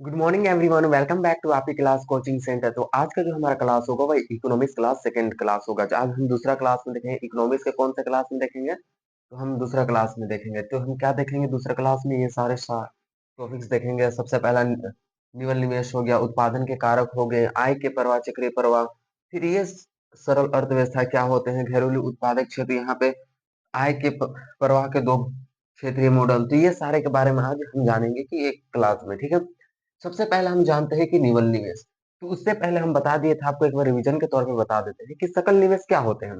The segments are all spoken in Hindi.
Good morning everyone, welcome back to आपकी क्लास कोचिंग सेंटर। तो आज का जो हमारा क्लास होगा वह इकोनॉमिक्स क्लास सेकंड क्लास होगा। जो आज हम दूसरा क्लास में देखेंगे, इकोनॉमिक्स के कौन सा क्लास में देखेंगे, तो हम दूसरा क्लास में देखेंगे। तो हम क्या देखेंगे दूसरा क्लास में, ये सारे टॉपिक्स देखेंगे। सबसे पहला निवल निवेश हो गया, उत्पादन के कारक हो गए, आय के प्रवाह, चक्रीय प्रवाह, फिर ये सरल अर्थव्यवस्था क्या होते हैं, घरेलू उत्पादक क्षेत्र, यहाँ पे आय के प्रवाह के दो क्षेत्रीय मॉडल। तो ये सारे के बारे में आज हम जानेंगे कि एक क्लास में, ठीक है। सबसे पहले हम जानते हैं कि निवल निवेश। तो उससे पहले हम बता दिए थे आपको, एक बार रिवीजन के तौर पे बता देते हैं कि सकल निवेश क्या होते हैं।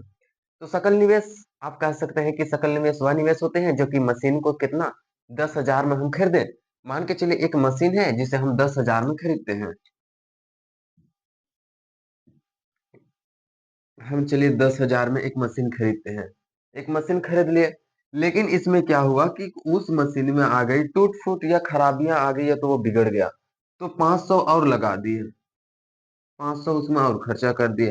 तो सकल निवेश आप कह सकते हैं कि सकल निवेश वह निवेश होते हैं जो कि मशीन को कितना 10,000 में हम खरीदे। मान के चलिए एक मशीन है जिसे हम 10,000 में खरीदते हैं। हम चलिए 10,000 में एक मशीन खरीदते हैं, एक मशीन खरीद लिए। लेकिन इसमें क्या हुआ कि उस मशीन में आ गई टूट फूट या खराबियां आ गई या तो वो बिगड़ गया, तो 500 और लगा दिए, 500 उसमें और खर्चा कर दिए।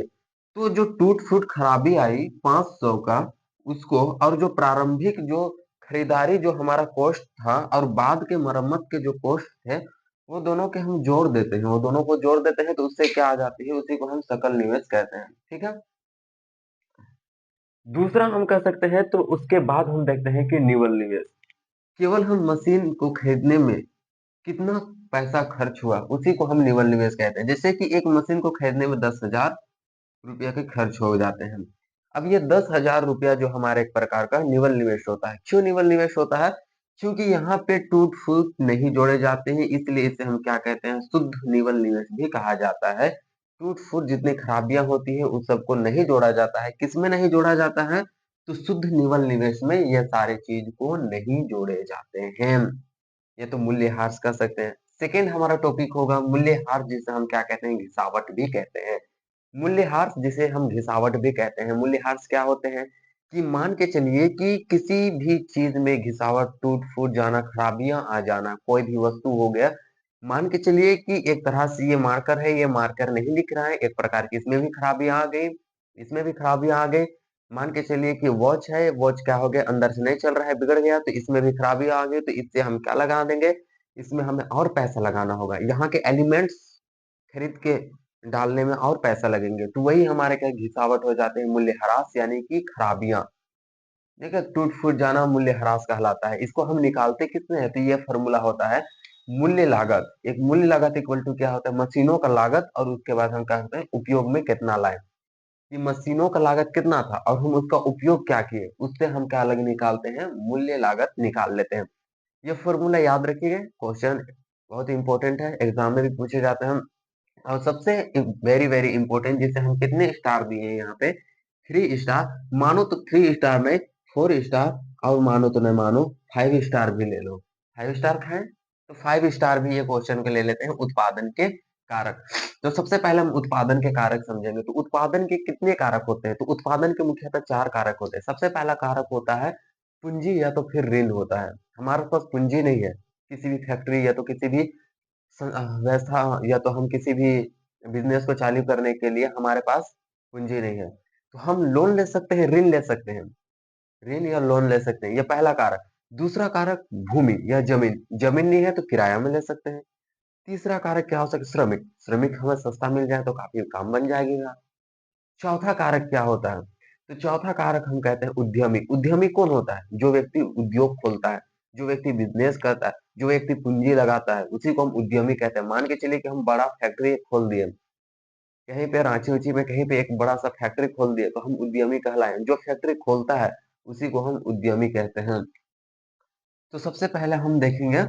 तो जो टूट फूट खराबी आई 500 का, उसको और जो प्रारंभिक जो खरीदारी जो हमारा कॉस्ट था और बाद के मरम्मत के जो कॉस्ट थे, वो दोनों के हम जोड़ देते हैं, वो दोनों को जोड़ देते हैं तो उससे क्या आ जाती है, उसी को हम सकल निवेश कहते हैं, ठीक है। दूसरा हम कह सकते हैं, तो उसके बाद हम देखते हैं कि निवल निवेश। केवल हम मशीन को खरीदने में कितना पैसा खर्च हुआ, उसी को हम निवल निवेश कहते हैं। जैसे कि एक मशीन को खरीदने में 10,000 रुपया के खर्च हो जाते हैं। अब ये 10,000 रुपया जो हमारे एक प्रकार का निवल निवेश होता है। क्यों निवल निवेश होता है? क्योंकि यहाँ पे टूट फूट नहीं जोड़े जाते हैं, इसलिए इसे हम क्या कहते हैं, शुद्ध निवल निवेश भी कहा जाता है। टूट फूट जितनी खराबियां होती है उस सबको नहीं जोड़ा जाता है। किसमें नहीं जोड़ा जाता है? तो शुद्ध निवल निवेश में यह सारे चीज को नहीं जोड़े जाते हैं। ये तो मूल्यह्रास कर सकते हैं। सेकेंड हमारा टॉपिक होगा मूल्यह्रास, जिसे हम क्या कहते हैं, घिसावट भी कहते हैं। मूल्यह्रास जिसे हम घिसावट भी कहते हैं। मूल्यह्रास क्या होते हैं कि मान के चलिए कि किसी भी चीज में घिसावट, टूट फूट जाना, खराबियां आ जाना, कोई भी वस्तु हो गया। मान के चलिए कि एक तरह से ये मार्कर है, ये मार्कर नहीं लिख रहा है, एक प्रकार की इसमें भी खराबियां आ गई, इसमें भी खराबियां आ गई। मान के चलिए कि वॉच है, वॉच क्या हो गया, अंदर से नहीं चल रहा है, बिगड़ गया, तो इसमें भी खराबियां आ गई। तो इससे हम क्या लगा देंगे, इसमें हमें और पैसा लगाना होगा, यहाँ के एलिमेंट्स खरीद के डालने में और पैसा लगेंगे। तो वही हमारे क्या घिसावट हो जाते हैं, मूल्यह्रास यानी कि खराबियां। देखिए टूट फूट जाना मूल्यह्रास कहलाता है। इसको हम निकालते किसमें है, तो ये फॉर्मूला होता है मूल्य लागत। एक मूल्य लागत इक्वल टू क्या होता है, मशीनों का लागत और उसके बाद हम क्या करते हैं, उपयोग में कितना लाए। कि मशीनों का लागत कितना था और हम उसका उपयोग क्या किए, उससे हम क्या अलग निकालते हैं, मूल्य लागत निकाल लेते हैं। ये फॉर्मूला याद रखिए, क्वेश्चन बहुत इंपॉर्टेंट है, एग्जाम में भी पूछे जाते हैं। और सबसे वेरी वेरी इंपॉर्टेंट, जिसे हम कितने स्टार दिए हैं यहाँ पे, 3 स्टार। मानो तो 3 स्टार में 4 स्टार, और मानो तो नहीं मानो 5 स्टार भी ले लो। 5 स्टार खाएं तो 5 स्टार भी ये क्वेश्चन के ले लेते हैं। उत्पादन के कारक। तो सबसे पहले हम उत्पादन के कारक समझेंगे। तो उत्पादन के कितने कारक होते हैं, तो उत्पादन के मुख्यतः 4 कारक होते हैं। सबसे पहला कारक होता है पूंजी या तो फिर ऋण होता है। हमारे पास पूंजी नहीं है, किसी भी फैक्ट्री या तो किसी भी व्यवस्था या तो हम किसी भी बिजनेस को चालू करने के लिए हमारे पास पूंजी नहीं है, तो हम लोन ले सकते हैं, ऋण ले सकते हैं, ऋण या लोन ले सकते हैं। ये पहला कारक। दूसरा कारक भूमि या जमीन, जमीन नहीं है तो किराया में ले सकते हैं। तीसरा कारक क्या हो सकता है, श्रमिक, श्रमिक हमें सस्ता मिल जाए तो काफी काम बन जाएगा। चौथा कारक क्या होता है, तो चौथा कारक हम कहते हैं उद्यमी। उद्यमी कौन होता है, जो व्यक्ति उद्योग खोलता है, जो व्यक्ति बिजनेस करता है, जो व्यक्ति पूंजी लगाता है, उसी को हम उद्यमी कहते हैं। मान के चलिए कि हम बड़ा फैक्ट्री खोल दिए, कहीं पे रांची उची में कहीं पे एक बड़ा सा फैक्ट्री खोल दिए, तो हम उद्यमी कहलाए। जो फैक्ट्री खोलता है उसी को हम उद्यमी कहते हैं। तो सबसे पहले हम देखेंगे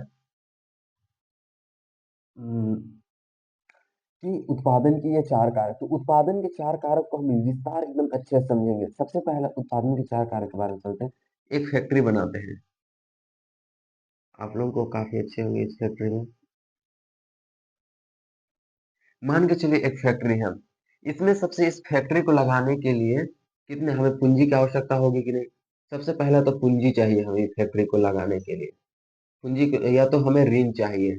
कि उत्पादन की ये 4 कारक। तो उत्पादन के 4 कारक को हम विस्तार एकदम अच्छे से समझेंगे। सबसे पहले उत्पादन के 4 कारक के बारे में चलते हैं। एक फैक्ट्री बनाते हैं, आप लोगों को काफी अच्छे होंगे इस फैक्ट्री में। मान के चलिए एक फैक्ट्री है, इसमें सबसे इस फैक्ट्री को लगाने के लिए कितने हमें पूंजी की आवश्यकता होगी कि नहीं। सबसे पहले तो पूंजी चाहिए हमें इस फैक्ट्री को लगाने के लिए। या तो हमें ऋण चाहिए,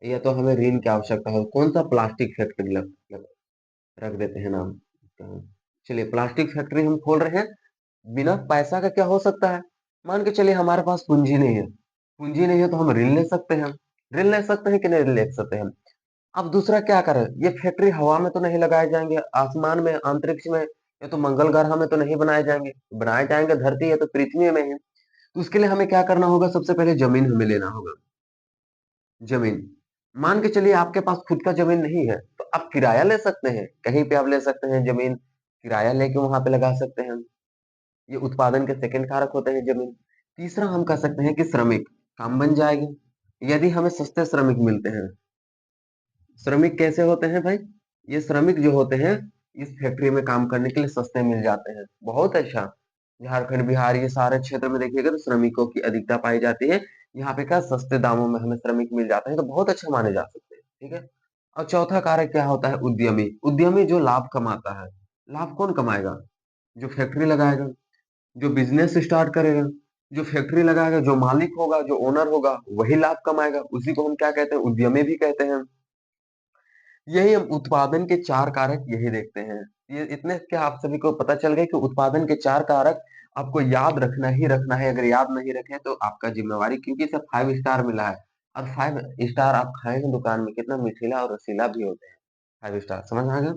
या तो हमें ऋण की आवश्यकता हो। कौन सा, प्लास्टिक फैक्ट्री रख देते हैं नाम इसका। चलिए प्लास्टिक फैक्ट्री हम खोल रहे हैं। बिना पैसा का क्या हो सकता है, मान के चलिए हमारे पास पूंजी नहीं है, पूंजी नहीं है तो हम ऋण ले सकते हैं। ऋण ले सकते हैं कि नहीं ले सकते हैं। अब दूसरा क्या करें, ये फैक्ट्री हवा में तो नहीं लगाए जाएंगे, आसमान में, अंतरिक्ष में, या तो मंगल ग्रह में तो नहीं बनाए जाएंगे धरती है तो पृथ्वी में है। तो उसके लिए हमें क्या करना होगा, सबसे पहले जमीन हमें लेना होगा। जमीन, मान के चलिए आपके पास खुद का जमीन नहीं है तो आप किराया ले सकते हैं, कहीं पे आप ले सकते हैं जमीन, किराया लेके वहां पे लगा सकते हैं। ये उत्पादन के सेकंड कारक होते हैं जमीन। तीसरा हम कह सकते हैं कि श्रमिक, काम बन जाएगी यदि हमें सस्ते श्रमिक मिलते हैं। श्रमिक कैसे होते हैं भाई, ये श्रमिक जो होते हैं इस फैक्ट्री में काम करने के लिए सस्ते मिल जाते हैं। बहुत अच्छा, झारखंड बिहार ये सारे क्षेत्र में देखिएगा तो श्रमिकों की अधिकता पाई जाती है। यहाँ पे क्या सस्ते दामों में हमें श्रमिक मिल जाते हैं तो बहुत अच्छा माने जा सकते हैं, ठीक है। और चौथा कारक क्या होता है, उद्यमी। उद्यमी जो लाभ कमाता है। लाभ कौन कमाएगा, जो फैक्ट्री लगाएगा, जो बिजनेस स्टार्ट करेगा, जो फैक्ट्री लगाएगा, जो मालिक होगा, जो ओनर होगा, वही लाभ कमाएगा, उसी को हम क्या कहते हैं, उद्यमी भी कहते हैं। यही हम उत्पादन के चार कारक यही देखते हैं। ये इतने क्या आप सभी को पता चल गया कि उत्पादन के चार कारक आपको याद रखना ही रखना है। अगर याद नहीं रखे तो आपका जिम्मेवारी, क्योंकि इसे 5 स्टार मिला है। और 5 स्टार आप खाएंगे दुकान में, कितना मीठीला और रसीला भी होते हैं। 5 स्टार समझ आ गया।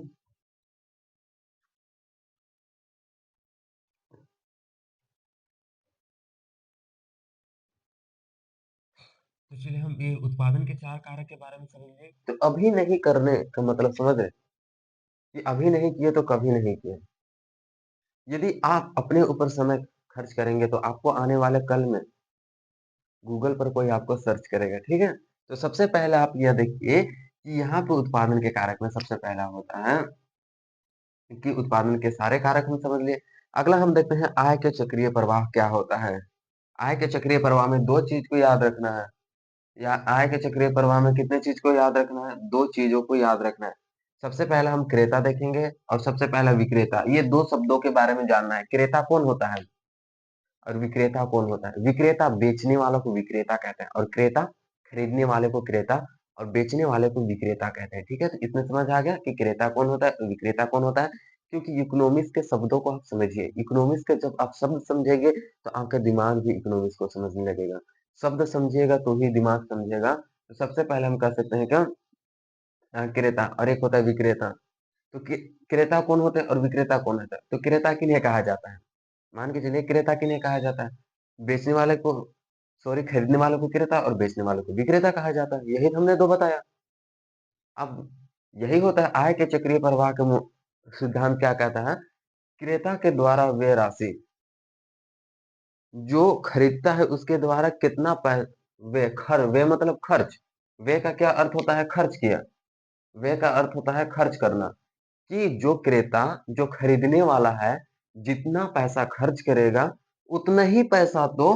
तो चलिए हम ये उत्पादन के चार कारक के बारे में समझिए। तो अभी नहीं करने का मतलब समझ रहे, कि अभी नहीं किए तो कभी नहीं किए। यदि आप अपने ऊपर समय खर्च करेंगे तो आपको आने वाले कल में गूगल पर कोई आपको सर्च करेगा, ठीक है। तो सबसे पहले आप यह देखिए कि यहाँ पे उत्पादन के कारक में सबसे पहला होता है कि उत्पादन के सारे कारक हम समझ लिए। अगला हम देखते हैं आय के चक्रीय प्रवाह क्या होता है। आय के चक्रीय प्रवाह में दो चीज को याद रखना है। या आय के चक्रीय प्रवाह में कितने चीज को याद रखना है, दो चीजों को याद रखना है। सबसे पहले हम क्रेता देखेंगे और सबसे पहला विक्रेता। ये दो शब्दों के बारे में जानना है, क्रेता कौन होता है और विक्रेता कौन होता है। विक्रेता बेचने वालों को विक्रेता कहते हैं, और क्रेता खरीदने वाले को क्रेता और बेचने वाले को विक्रेता कहते हैं, ठीक है। तो इसमें समझ आ गया कि क्रेता कौन होता है और विक्रेता कौन होता है। क्योंकि इकोनॉमिक्स के शब्दों को आप समझिए, इकोनॉमिक्स के जब आप शब्द समझेंगे तो आपका दिमाग भी इकोनॉमिक्स को समझने लगेगा। शब्द समझिएगा तो ही दिमाग समझेगा। तो सबसे पहले हम कह सकते हैं क्या, क्रेता, और एक होता है विक्रेता। तो क्रेता कौन होता है और विक्रेता कौन होता है, तो क्रेता किन्हें कहा जाता है, मान के चलिए क्रेता किन्हें कहा जाता है, बेचने वाले को, सॉरी खरीदने वाले को क्रेता और बेचने वाले को विक्रेता कहा जाता है। यही हमने दो बताया। अब यही होता है आय के चक्रीय प्रवाह का सिद्धांत क्या कहता है, क्रेता के द्वारा व्यय राशि, जो खरीदता है उसके द्वारा कितना व्यय मतलब खर्च। व्यय का क्या अर्थ होता है, खर्च किया। व्यय का अर्थ होता है खर्च करना। कि जो क्रेता, जो खरीदने वाला है, जितना पैसा खर्च करेगा उतना ही पैसा तो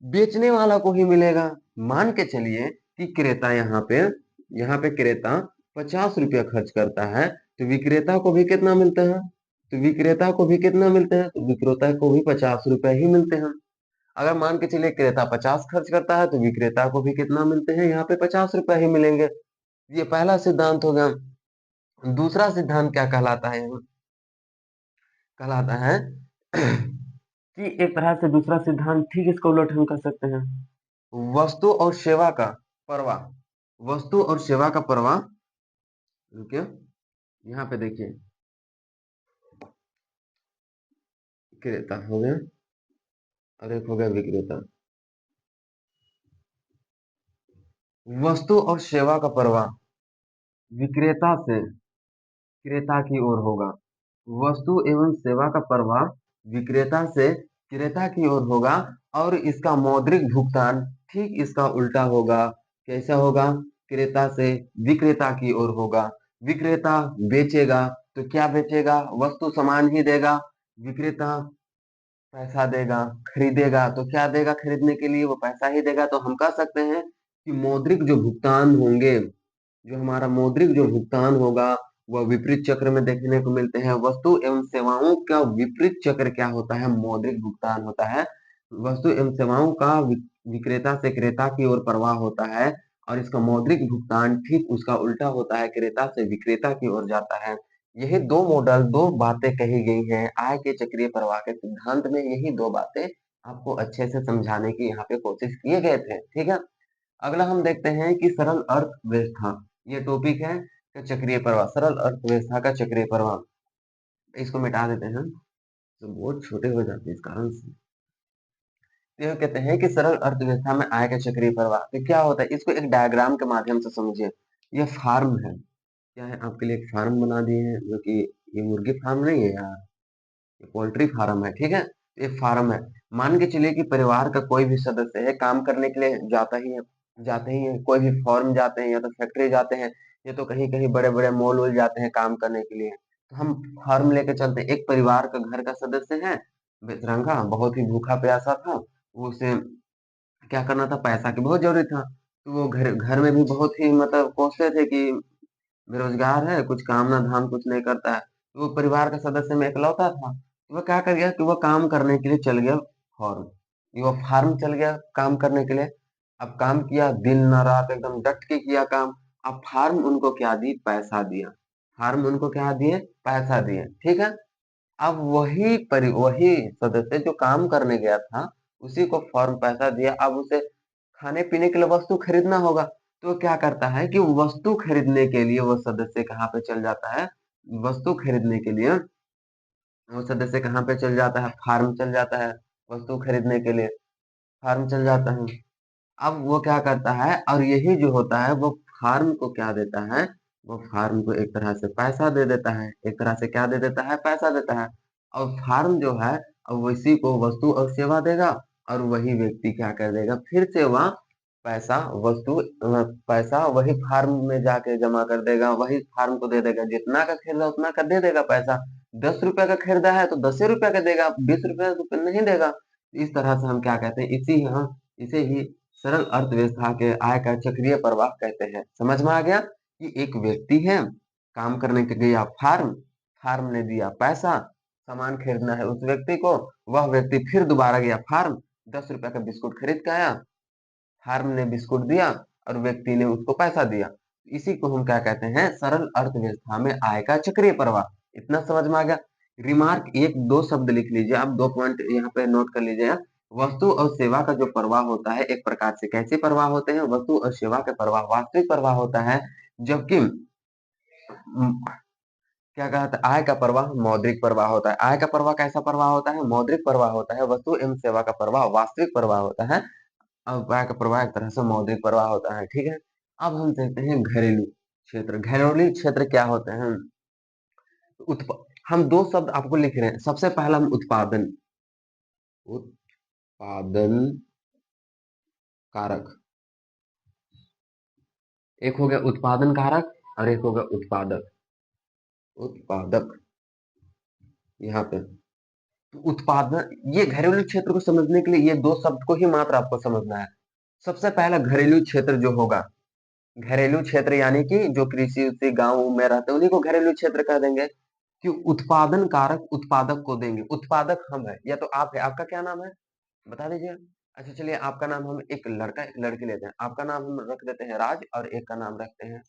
बेचने वाला को ही मिलेगा। मान के चलिए कि क्रेता यहाँ पे क्रेता 50 रुपया खर्च करता है, तो विक्रेता को भी कितना मिलता है, तो विक्रेता को भी कितना मिलते हैं, तो विक्रेता को भी 50 रुपया ही मिलते हैं। अगर मान के चलिए क्रेता 50 खर्च करता है तो विक्रेता को भी कितना मिलते हैं, यहाँ पे 50 रुपया ही मिलेंगे। ये पहला सिद्धांत हो गया। दूसरा सिद्धांत क्या कहलाता है, कहलाता है कि एक तरह से दूसरा सिद्धांत ठीक इसको उलट हम कर सकते हैं, वस्तु और सेवा का प्रवाह। वस्तु और सेवा का प्रवाह, रुकिए, यहाँ पे देखिए, क्रेता हो गया और एक हो गया विक्रेता। वस्तु और सेवा का प्रवाह विक्रेता से क्रेता की ओर होगा। वस्तु एवं सेवा का प्रवाह विक्रेता से क्रेता की ओर होगा। और इसका मौद्रिक भुगतान ठीक इसका उल्टा होगा। कैसा होगा, क्रेता से विक्रेता की ओर होगा। विक्रेता बेचेगा तो क्या बेचेगा, वस्तु सामान ही देगा। विक्रेता पैसा देगा, खरीदेगा तो क्या देगा, खरीदने के लिए वो पैसा ही देगा। तो हम कह सकते हैं कि मौद्रिक जो भुगतान होंगे, जो हमारा मौद्रिक जो भुगतान होगा वह विपरीत चक्र में देखने को मिलते हैं। वस्तु एवं सेवाओं का विपरीत चक्र क्या होता है, मौद्रिक भुगतान होता है। वस्तु एवं सेवाओं का विक्रेता से क्रेता की ओर प्रवाह होता है, और इसका मौद्रिक भुगतान ठीक उसका उल्टा होता है, क्रेता से विक्रेता की ओर जाता है। यही दो मॉडल, दो बातें कही गई हैं आय के चक्रीय प्रवाह के सिद्धांत में। यही दो बातें आपको अच्छे से समझाने की यहाँ पे कोशिश किए गए थे, ठीक है। अगला हम देखते हैं कि सरल अर्थव्यवस्था, ये टॉपिक है कि चक्रीय प्रवाह, सरल अर्थव्यवस्था का चक्रीय प्रवाह। इसको मिटा देते हैं, तो बहुत छोटे हो जाते हैं इस कारण से। तो यह कहते हैं कि सरल अर्थव्यवस्था में आय का चक्रीय प्रवाह, तो क्या होता है इसको एक डायग्राम के माध्यम से समझिए। यह फार्म है, क्या है आपके लिए एक फार्म बना दिए हैं, जो कि ये मुर्गी फार्म नहीं है यार, ये पोल्ट्री फार्म है, ठीक है। ये फार्म है, मान के चलिए कि परिवार का कोई भी सदस्य है, काम करने के लिए जाते ही है, कोई भी फॉर्म जाते हैं या तो फैक्ट्री जाते हैं, या तो कहीं कहीं बड़े बड़े मॉल वॉल जाते हैं काम करने के लिए। तो हम फार्म लेके चलते हैं, एक परिवार का घर का सदस्य है, बेतरंगा बहुत ही भूखा प्यासा था, वो उसे क्या करना था, पैसा की बहुत जरूरी था। तो वो घर घर में भी बहुत ही मतलब कोसते थे कि बेरोजगार है, कुछ काम ना धाम कुछ नहीं करता है। तो वो परिवार का सदस्य में इकलौता था, तो वो क्या कर गया कि वो काम करने के लिए चल गया फॉर्म, वो फार्म चल गया काम करने के लिए। अब काम किया दिन न रात एकदम डट के किया काम। अब फार्म उनको क्या दी, पैसा दिया। फार्म उनको क्या दिए, पैसा दिए, ठीक है। अब वही सदस्य जो काम करने गया था, उसी को फॉर्म पैसा दिया, अब उसे खाने पीने के लिए वस्तु खरीदना होगा। तो वो क्या करता है कि वस्तु खरीदने के लिए वो सदस्य कहाँ पे चल जाता है, वस्तु खरीदने के लिए वो सदस्य कहाँ पे चल जाता है, फार्म चल जाता है, वस्तु खरीदने के लिए फार्म चल जाता है। अब वो क्या करता है, और यही जो होता है वो फार्म को क्या देता है, वो फार्म को एक तरह से पैसा दे देता है, एक तरह से क्या दे देता है, पैसा देता है। और फार्म जो है, अब उसी को वस्तु और सेवा देगा, और वही व्यक्ति क्या कर देगा, फिर से वह पैसा वस्तु पैसा वही फार्म में जाके जमा कर देगा, वही फार्म को दे देगा, जितना का खरीदा उतना का दे देगा पैसा। 10 रुपए का खरीदा है तो 10 रुपए का देगा, 20 रुपए तो नहीं देगा। इस तरह से हम क्या कहते हैं, इसे ही सरल अर्थव्यवस्था के आय का चक्रीय प्रवाह कहते हैं। समझ में आ गया कि एक व्यक्ति है, काम करने के गया फार्म, फार्म ने दिया पैसा, सामान खरीदना है उस व्यक्ति को, वह व्यक्ति फिर दोबारा गया फार्म, 10 रुपए का बिस्कुट खरीद के आया, फार्म ने बिस्कुट दिया और व्यक्ति ने उसको पैसा दिया। इसी को हम क्या कहते हैं, सरल अर्थव्यवस्था में आय का चक्रीय प्रवाह। इतना समझ में आ गया। रिमार्क, एक दो शब्द लिख लीजिए आप, 2 पॉइंट यहाँ पे नोट कर लीजिए। वस्तु और सेवा का जो प्रवाह होता है, एक प्रकार से कैसे प्रवाह होते हैं, वस्तु और सेवा का प्रवाह वास्तविक प्रवाह होता है, जबकि क्या कहा था, आय का प्रवाह मौद्रिक प्रवाह होता है। आय का प्रवाह कैसा प्रवाह होता है, मौद्रिक प्रवाह होता है। वस्तु एवं सेवा का प्रवाह वास्तविक प्रवाह होता है। अब आय का प्रवाह एक तरह से मौद्रिक प्रवाह होता है, ठीक है। अब हम देखते हैं घरेलू क्षेत्र। घरेलू क्षेत्र क्या होते हैं, उत्प हम दो शब्द आपको लिख रहे हैं। सबसे पहला हम उत्पादन, उत्पादन कारक, एक हो गया उत्पादन कारक और एक हो गया उत्पादक, उत्पादक। यहाँ पे तो उत्पादन, ये घरेलू क्षेत्र को समझने के लिए ये दो शब्द को ही मात्र आपको समझना है। सबसे पहला घरेलू क्षेत्र जो होगा, घरेलू क्षेत्र यानी कि जो कृषि उसी गांव में रहते हैं उन्हीं को घरेलू क्षेत्र कह देंगे। कि उत्पादन कारक उत्पादक को देंगे, उत्पादक हम है या तो आप है, आपका क्या नाम है बता दीजिए। अच्छा चलिए, आपका नाम, हम एक लड़का एक लड़की लेते हैं, आपका नाम हम रख देते हैं राज, और एक का नाम रखते हैं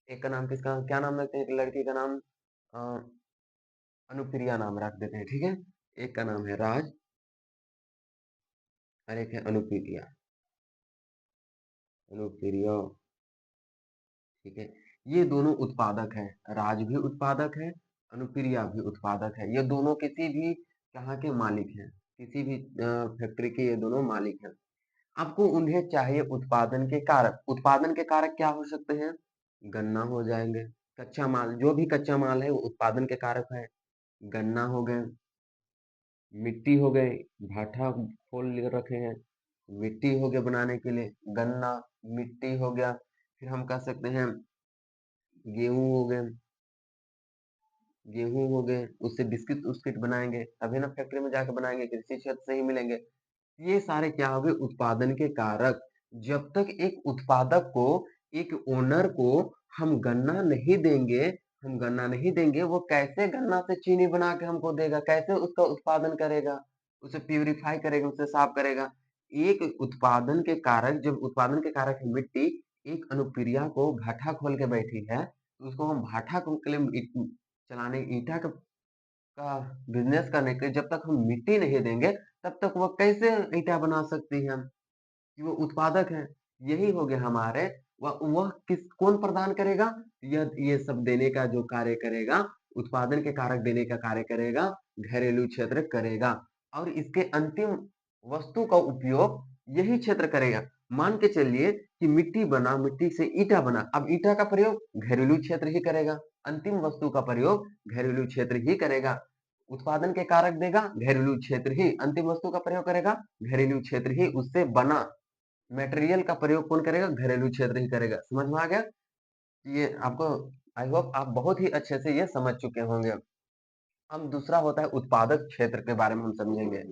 एक का नाम किसका क्या नाम रखते हैं, एक लड़की का नाम अ, अनुप्रिया नाम रख देते हैं, ठीक है। एक का नाम है राज और एक है अनुप्रिया, अनुप्रिया, ठीक है। ये दोनों उत्पादक हैं, राज भी उत्पादक है, अनुप्रिया भी उत्पादक है। ये दोनों किसी भी कहाँ के मालिक हैं, किसी भी फैक्ट्री के ये दोनों मालिक हैं। आपको उन्हें चाहिए उत्पादन के कारक। उत्पादन के कारक क्या हो सकते हैं, गन्ना हो जाएंगे, कच्चा माल, जो भी कच्चा माल है वो उत्पादन के कारक है। गन्ना हो गए, मिट्टी हो गई, भाटा खोल ले रखे हैं, मिट्टी हो गया बनाने के लिए, गन्ना, मिट्टी हो गया। फिर हम कह सकते हैं गेहूं हो गए, गेहूं हो गए, उससे बिस्किट उस्किट बनाएंगे, तभी ना फैक्ट्री में जाके बनाएंगे, कृषि क्षेत्र से ही मिलेंगे। ये सारे क्या हो गए, उत्पादन के कारक। जब तक एक उत्पादक को, एक ओनर को हम गन्ना नहीं देंगे, हम गन्ना नहीं देंगे, वो कैसे गन्ना से चीनी बना के हमको देगा, कैसे उसका उत्पादन करेगा, उसे प्यूरिफाई करेगा, उसे साफ करेगा। एक उत्पादन के कारक, जब उत्पादन के कारक है मिट्टी, एक अनुप्रिया को भाटा खोल के बैठी है, तो उसको हम भाटा के लिए चलाने, ईटा का बिजनेस करने के, जब तक हम मिट्टी नहीं देंगे तब तक वो कैसे ईटा बना सकती है। कि वो उत्पादक हैं। यही हो गया हमारे वह किस कौन प्रदान करेगा? ये सब देने का जो कार्य करेगा, उत्पादन के कारक देने का कार्य करेगा, घरेलू क्षेत्र करेगा और इसके अंतिम वस्तु का उपयोग यही क्षेत्र करेगा। मान के चलिए कि मिट्टी बना, मिट्टी से ईंटा बना, अब ईंटा का प्रयोग घरेलू क्षेत्र ही करेगा, अंतिम वस्तु का प्रयोग घरेलू क्षेत्र ही करेगा। उत्पादन के कारक देगा, घरेलू क्षेत्र ही, अंतिम वस्तु का प्रयोग करेगा, घरेलू क्षेत्र ही, उससे बना मटेरियल का प्रयोग कौन करेगा? घरेलू क्षेत्र ही करेगा। समझ में आ गया? ये आपको आई होप आप बहुत ही अच्छे से ये समझ चुके होंगे। अब दूसरा होता है उत्पादक क्षेत्र के बारे में हम समझेंगे।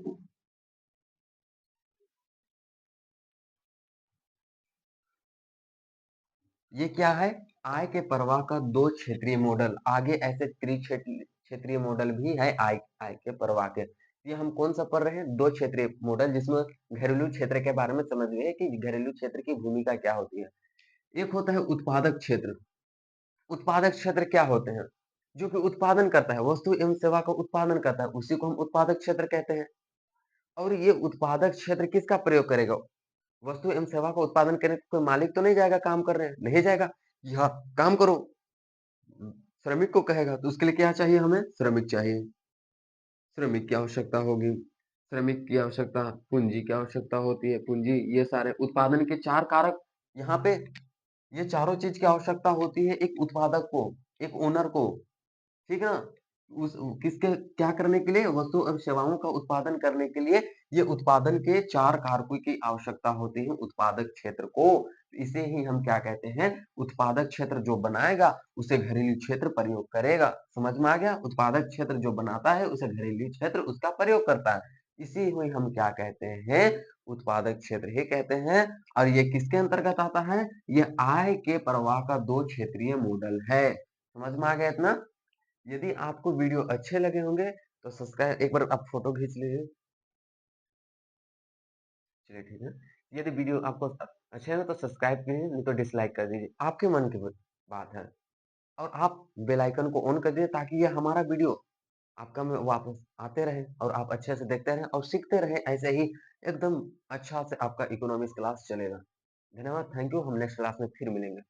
ये क्या है? आय के प्रवाह का दो क्षेत्रीय मॉडल। आगे ऐसे क्षेत्रीय मॉडल भी है आय आय के प्रवाह के। ये हम कौन सा पढ़ रहे हैं? दो क्षेत्रीय मॉडल, जिसमें घरेलू क्षेत्र के बारे में समझ गए कि घरेलू क्षेत्र की भूमिका क्या होती है। एक होता है उत्पादक क्षेत्र। उत्पादक क्षेत्र क्या होते हैं? जो कि उत्पादन करता है, वस्तु एवं सेवा का उत्पादन करता है, उसी को हम उत्पादक क्षेत्र कहते हैं। और ये उत्पादक क्षेत्र किसका प्रयोग करेगा? वस्तु एवं सेवा का उत्पादन करने कोई मालिक तो नहीं जाएगा काम करने, नहीं जाएगा। यहाँ काम करो, श्रमिक को कहेगा, तो उसके लिए क्या चाहिए? हमें श्रमिक चाहिए। श्रमिक की आवश्यकता होगी, श्रमिक की आवश्यकता, पूंजी की आवश्यकता होती है, पूंजी, ये सारे उत्पादन के चार कारक यहाँ पे, ये चारों चीज की आवश्यकता होती है एक उत्पादक को, एक ओनर को। ठीक है ना? उस किसके क्या करने के लिए? वस्तु और सेवाओं का उत्पादन करने के लिए ये उत्पादन के चार कारकों की आवश्यकता होती है उत्पादक क्षेत्र को। इसे ही हम क्या कहते हैं? उत्पादक क्षेत्र जो बनाएगा उसे घरेलू क्षेत्र प्रयोग करेगा। समझ में आ गया? उत्पादक क्षेत्र जो बनाता है उसे घरेलू क्षेत्र उसका प्रयोग करता है। इसी हुई हम क्या कहते हैं? उत्पादक क्षेत्र ही कहते हैं। और ये किसके अंतर्गत आता है? ये आय के प्रवाह का दो क्षेत्रीय मॉडल है। समझ में आ गया इतना? यदि आपको वीडियो अच्छे लगे होंगे तो सब्सक्राइब, एक बार आप फोटो खींच लीजिए। चलिए ठीक है। यदि वीडियो आपको अच्छे लगे तो सब्सक्राइब कीजिए, नहीं तो डिसलाइक कर दीजिए, आपके मन की बात है। और आप बेल आइकन को ऑन कर दीजिए ताकि ये हमारा वीडियो आपका में वापस आते रहे और आप अच्छे से देखते रहें और सीखते रहें। ऐसे ही एकदम अच्छा से आपका इकोनॉमिक्स क्लास चलेगा। धन्यवाद, थैंक यू। हम नेक्स्ट क्लास में फिर मिलेंगे।